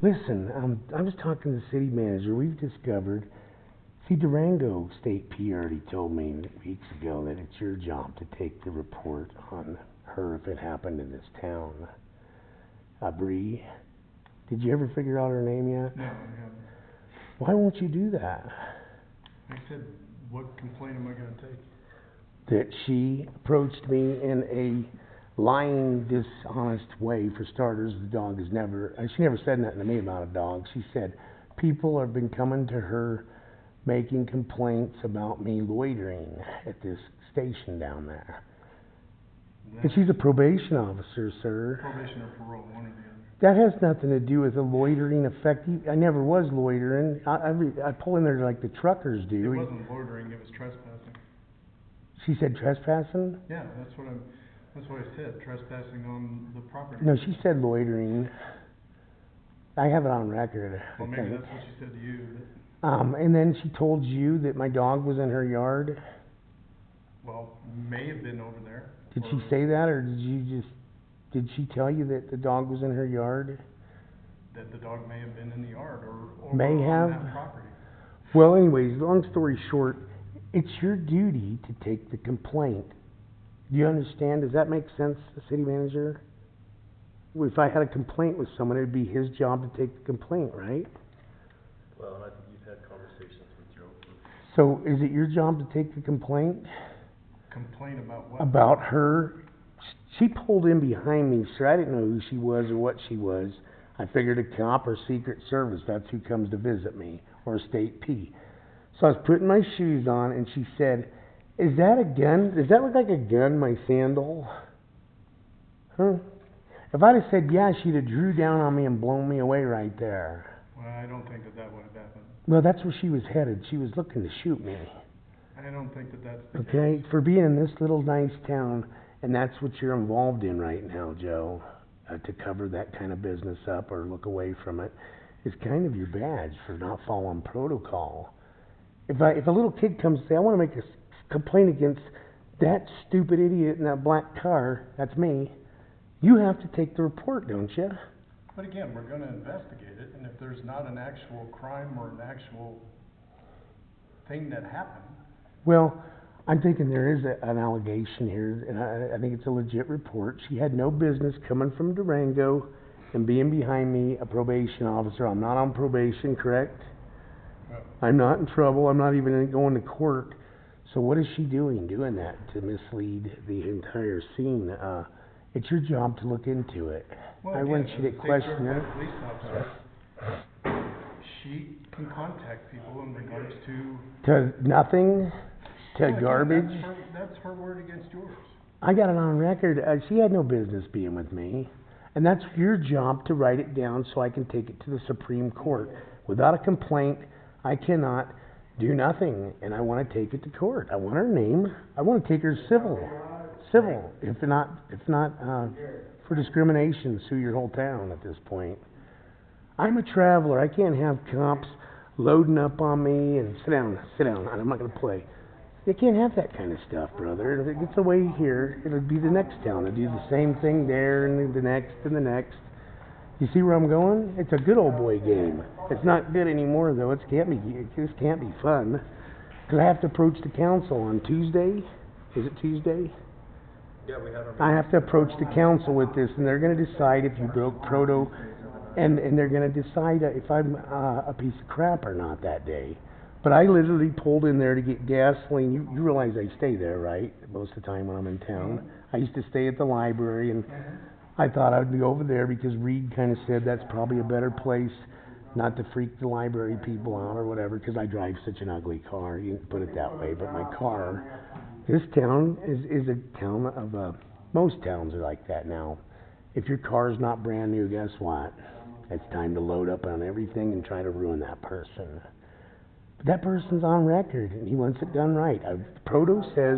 Listen, I was talking to the city manager. We've discovered, see, Durango State P already told me weeks ago that it's your job to take the report on her if it happened in this town. BREA. Did you ever figure out her name yet? No, I haven't. Why won't you do that? I said, what complaint am I going to take? That she approached me in a lying, dishonest way. For starters, the dog has never, she never said nothing to me about a dog. She said, people have been coming to her making complaints about me loitering at this station down there. And she's a probation officer, sir. Probation or parole, one or the other. That has nothing to do with a loitering effect. I never was loitering. I pull in there like the truckers do. It wasn't loitering, it was trespassing. She said trespassing? Yeah, that's what I said, trespassing on the property. No, she said loitering. I have it on record. Well, maybe that's what she said to you. And then she told you that my dog was in her yard? Well, may have been over there. Did she say that, or did she tell you that the dog was in her yard? That the dog may have been in the yard or may have? on that property. Well, anyways, long story short, it's your duty to take the complaint. Do you understand? Does that make sense, the city manager? If I had a complaint with someone, it'd be his job to take the complaint, right? Well, and I think you've had conversations with Joe. So, is it your job to take the complaint? Complaint about what? About her. She pulled in behind me, sir. I didn't know who she was or what she was. I figured a cop or Secret Service. That's who comes to visit me, or a state P. So I was putting my shoes on, and she said, "Is that a gun? Does that look like a gun, my sandal?" Huh? If I'd have said yeah, she'd have drew down on me and blown me away right there. Well, I don't think that would have happened. Well, that's where she was headed. She was looking to shoot me. I don't think that's the Okay? case. For being in this little nice town, and that's what you're involved in right now, Joe, to cover that kind of business up or look away from it, is kind of your badge for not following protocol. If a little kid comes and says, I want to make a complaint against that stupid idiot in that black car, that's me, you have to take the report, don't you? But again, we're going to investigate it, and if there's not an actual crime or an actual thing that happened. Well, I'm thinking there is an allegation here, and I think it's a legit report. She had no business coming from Durango and being behind me, a probation officer. I'm not on probation, correct? No. I'm not in trouble. I'm not even going to court. So what is she doing that to mislead the entire scene? It's your job to look into it. Well, I again, want you to question her. police officer, she can contact people in regards to nothing? To Well, again, garbage? That's her word against yours. I got it on record. She had no business being with me. And that's your job to write it down so I can take it to the Supreme Court. Without a complaint, I cannot do nothing. And I want to take it to court. I want her name. I want to take her civil. If not for discrimination, sue your whole town at this point. I'm a traveler. I can't have cops loading up on me and sit down. I'm not going to play. You can't have that kind of stuff, brother. If it gets away here, it'll be the next town. It'll do the same thing there and the next and the next. You see where I'm going? It's a good old boy game. It's not good anymore, though. It just can't be fun. Because I have to approach the council on Tuesday. Is it Tuesday? Yeah, we had our I have to approach the council with this, and they're going to decide if you broke proto, and they're going to decide if I'm a piece of crap or not that day. But I literally pulled in there to get gasoline. You realize I stay there, right? Most of the time when I'm in town. I used to stay at the library, and I thought I'd be over there because Reed kind of said that's probably a better place not to freak the library people out or whatever, because I drive such an ugly car. You can put it that way. But my car, this town is a town of, most towns are like that now. If your car's not brand new, guess what? It's time to load up on everything and try to ruin that person. But that person's on record, and he wants it done right. Proto says,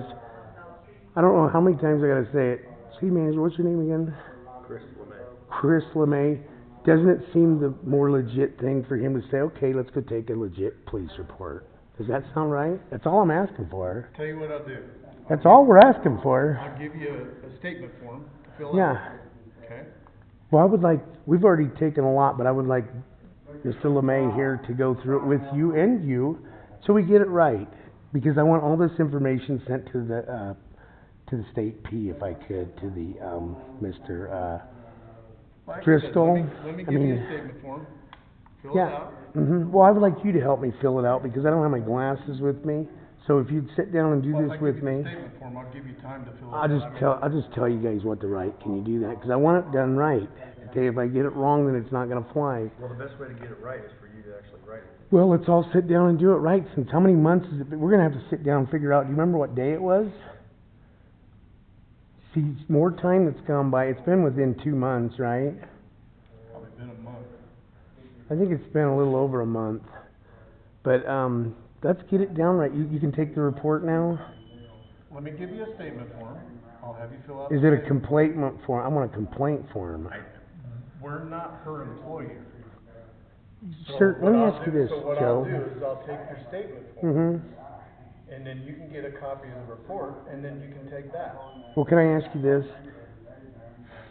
I don't know how many times I got to say it. City manager, what's your name again? Chris LeMay. Doesn't it seem the more legit thing for him to say, okay, let's go take a legit police report? Does that sound right? That's all I'm asking for. Tell you what I'll do. That's all we're asking for. I'll give you a statement form to fill out. Yeah. Okay? Well, I would like, we've already taken a lot, but I would like Mr. LeMay here to go through it with you and you, so we get it right. Because I want all this information sent to the state P, if I could, to the, Mr., Well, actually, Driscoll. let me I give you mean, a statement form, fill it yeah. out. Well, I would like you to help me fill it out, because I don't have my glasses with me. So if you'd sit down and do Well, this if I with give you me. the statement form, I'll give you time to fill it I'll out. just I mean, tell, I'll just tell you guys what to write. Can you do that? Because I want it done right. Okay, if I get it wrong, then it's not gonna fly. Well, the best way to get it right is for you to actually write it. Well, let's all sit down and do it right, since how many months is it? We're gonna have to sit down and figure out, do you remember what day it was? See, more time that's gone by. It's been within 2 months, right? probably been a month. I think it's been a little over a month. But, let's get it down right. You can take the report now? Let me give you a statement form, I'll have you fill out. Is the it a statement. complaint form? I want a complaint form. We're not her employer. So Sir, let what me I'll ask you do- this, So what Joe. I'll do is I'll take your statement form, Mm-hmm. and then you can get a copy of the report, and then you can take that. Well, can I ask you this?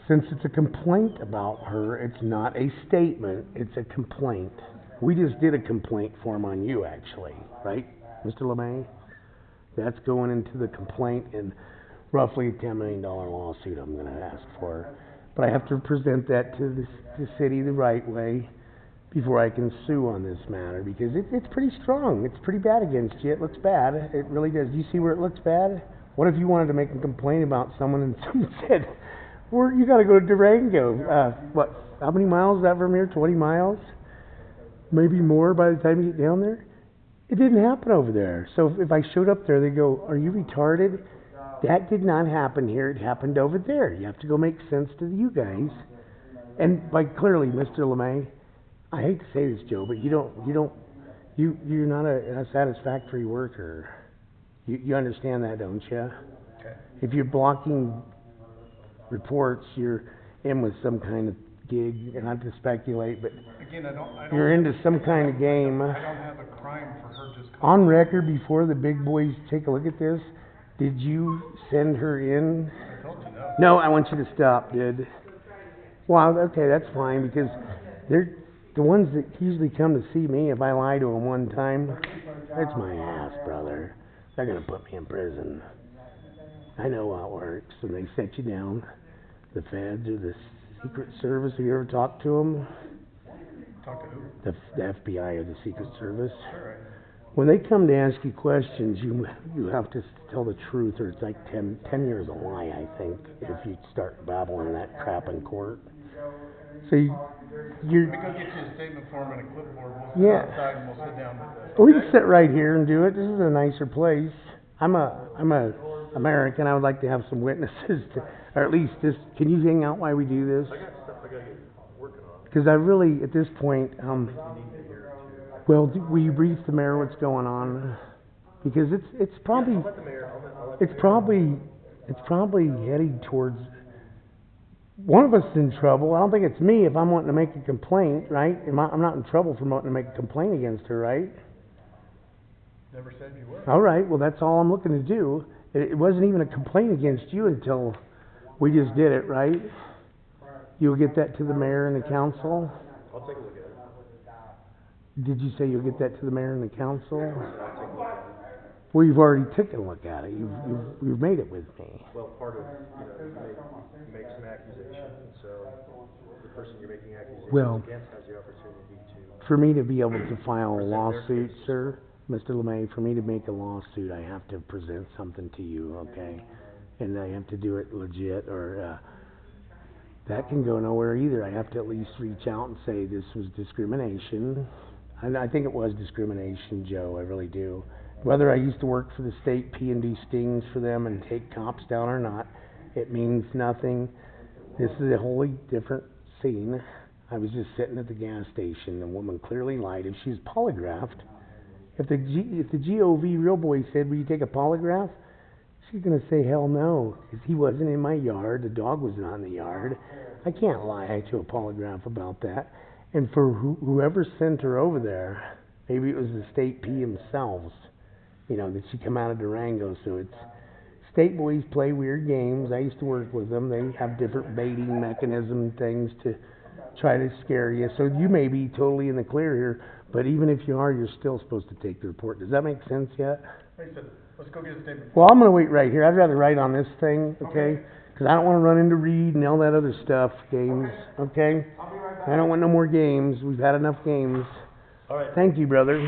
Since it's a complaint about her, it's not a statement, it's a complaint. We just did a complaint form on you, actually, right, Mr. LeMay? That's going into the complaint and roughly a $10 million lawsuit I'm gonna ask for. But I have to present that to the city the right way before I can sue on this matter, because it's pretty strong. It's pretty bad against you. It looks bad. It really does. Do you see where it looks bad? What if you wanted to make a complaint about someone and someone said, you gotta go to Durango. How many miles is that from here? 20 miles? Maybe more by the time you get down there? It didn't happen over there. So if I showed up there, they go, are you retarded? That did not happen here. It happened over there. You have to go make sense to you guys. And by clearly, Mr. LeMay, I hate to say this, Joe, but you're not a satisfactory worker. You understand that, don't you? Okay. If you're blocking reports, you're in with some kind of gig, and not to speculate, but Again, I don't. you're into some kind of game. I don't have a crime for her just. On record, before the big boys take a look at this, did you send her in? I told you no. No, I want you to stop, dude. Well, okay, that's fine, because they're the ones that usually come to see me. If I lie to them one time, that's my ass, brother. They're gonna put me in prison. I know how it works. When they set you down, the feds or the Secret Service, have you ever talked to them? Talk to who? The FBI or the Secret Service? Sure. When they come to ask you questions, you have to tell the truth, or it's like 10 years a lie, I think, if you start babbling that crap in court. So you're... Let me go get you a statement form and a clipboard, we'll sit Yeah. outside and we'll sit down with this. We okay? can sit right here and do it. This is a nicer place. I'm a American. I would like to have some witnesses, or at least this. Can you hang out while we do this? I got stuff I gotta get working on. Because I really, at this point, You need to hear it too. well, will you brief the mayor what's going on? Because it's probably, I'll let the mayor, I'll let the it's mayor- probably heading towards one of us is in trouble. I don't think it's me if I'm wanting to make a complaint, right? I'm not in trouble for wanting to make a complaint against her, right? Never said you were. All right, well, that's all I'm looking to do. It wasn't even a complaint against you until we just did it, right? You'll get that to the mayor and the council? I'll take a look at it. Did you say you'll get that to the mayor and the council? I'll take a look at it. Well, you've already taken a look at it. You've made it with me. Well, part of, you make some accusations, and so the person you're making accusations Well, against has the opportunity to. For me to be able to file a Present their lawsuit, case. sir, Mr. LeMay, for me to make a lawsuit, I have to present something to you, okay? And I have to do it legit, or, that can go nowhere either. I have to at least reach out and say this was discrimination. And I think it was discrimination, Joe, I really do. Whether I used to work for the state P and do stings for them and take cops down or not, it means nothing. This is a wholly different scene. I was just sitting at the gas station. The woman clearly lied. If she's polygraphed, if the GOV real boy said, will you take a polygraph? She's going to say, hell no, because he wasn't in my yard. The dog was not in the yard. I can't lie to a polygraph about that. And for whoever sent her over there, maybe it was the state P themselves, that she come out of Durango, so it's State boys play weird games. I used to work with them. They have different baiting mechanism things to try to scare you. So you may be totally in the clear here, but even if you are, you're still supposed to take the report. Does that make sense yet? Like I said, let's go get a statement. Well, I'm gonna wait right here. I'd rather write on this thing, okay? Because I don't want to run into Reed and all that other stuff, games, okay? I don't want no more games. We've had enough games. All right. Thank you, brother.